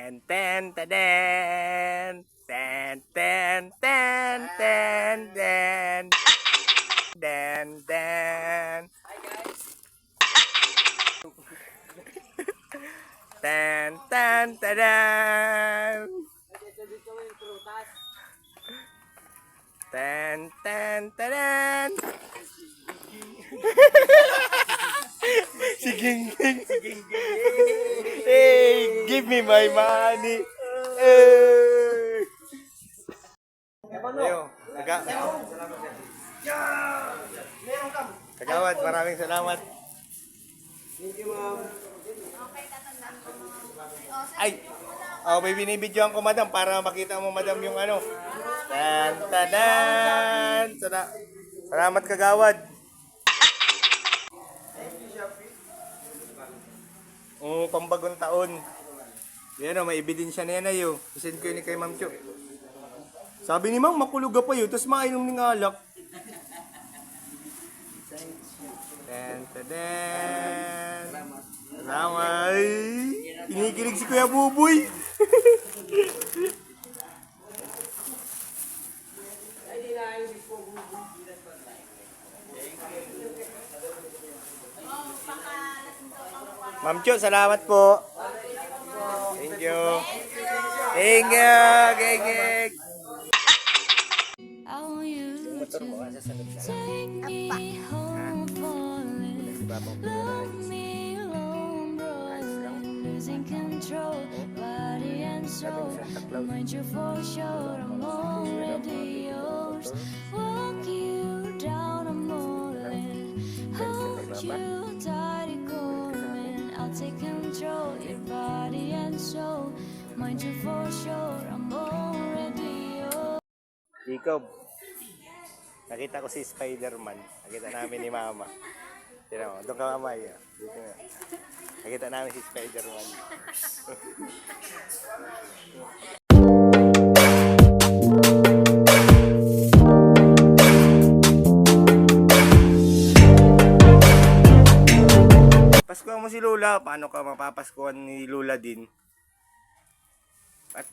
ten, ten, ten, ten, ten, ten, ten, ten, ten. Ten, ten, ten. Ten, ten, ten. Si Gingging. Hey, give me my money. Hey. Ayo, Kagawad, maraming salamat. Thank you, ma'am. Ay, may binibidyoan ko, madam, para makita mo, madam, yung ano. Tan, tadan. Salamat, Kagawad. Pambagong taon. Yan o, may ebidensya na yan ayo. Isend ko yun kay Ma'am Cho. Sabi ni Ma'am, makuluga pa yun, tapos mainom ng alak. Tan, tadan. Salamat. Kinikilig si Kuya Buboy. Ma'am Cho, salamat po. Thank you. Thank you. Geng. Motor mo, sa sanod na. Love me alone, losing control, body and soul. Mind you for sure, I'm already yours. Walk you down a mullet, hold you tight, going. I'll take control, your body and soul. Mind you for sure, I'm already yours. Jacob, nakita ko si Spider-Man. Nakita namin ni Mama. Tira mo, doon ka mamay. Dito na. Nakita namin si Spider-Man. Paskuhan mo si Lola. Paano ka mapapaskuhan ni Lola din? At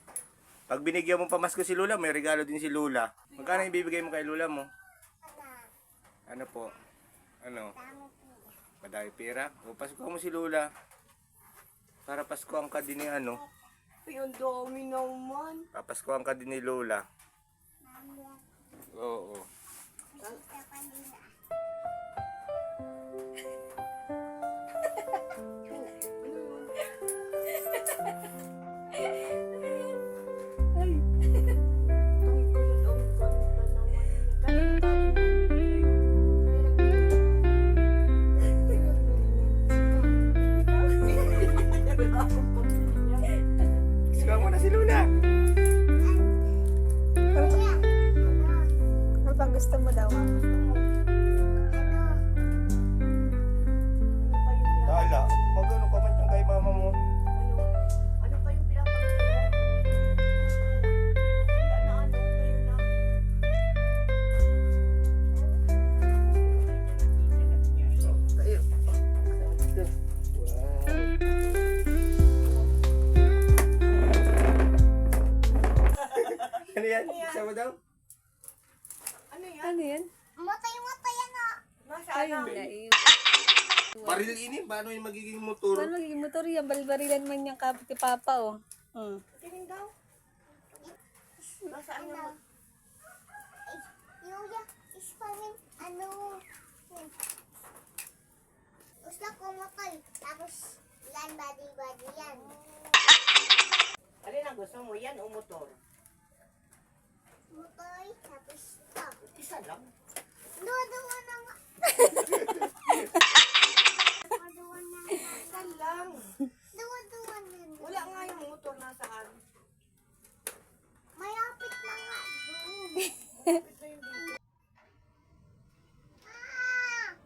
pag binigyan mo pamasko si Lola, may regalo din si Lola. Magkano yung bibigay mo kay Lola mo? Ano po? Ano? Madami pera. O, paskuhan mo si Lola. Para paskuhan ka din ni ano. Yung dami naman. Papaskuhan ka din ni Lola. Oo. Paskuhan mo na si Lola. Ano bang gusto mo daw? Lala, magano ka man yung kay mama mo. Ano pa yung pinapagod mo? Ano kayo na? Tayo. Ano yan? Sama daw? Ano yan? Ano yan? Matay yan ah. Nasa Ay, ano? hindi. Baril ini, paano yung magiging motor? Paano magiging motor yan? Balbarilan man niyang kapit kay Papa, oh. Tingin daw. Nasaan yung... Yuya, ispamin, ano. Gusto ko motor, tapos land body yan. Alin ang gusto mo? Yan o motor? Motor, tapos stop. Isa lang. Duwa na nga. Duwa na nga. Isa lang. Duwa na nga. Wala nga yung motor nasaan. Mayapit na nga doon. Ito yung dito. Ah!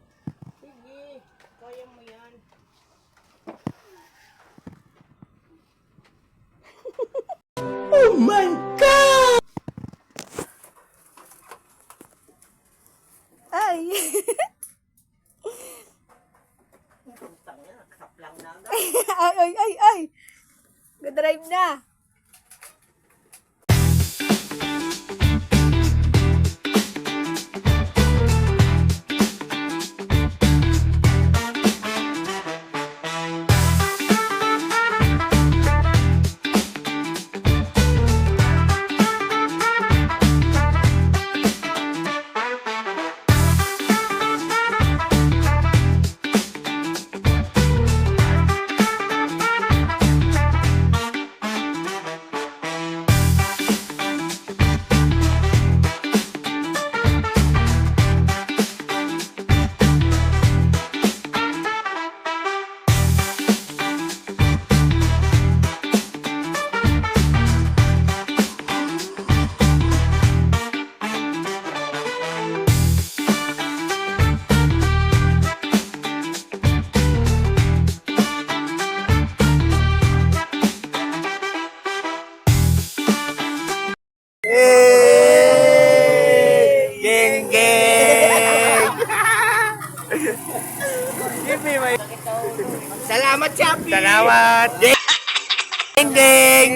Sige, kaya mo yan. Oh my God! Ay! Putang yan, nakasaplang na agad. ay! Good drive na. Geng geng. Give me my. Salamat, Chappy! Salamat. Geng geng.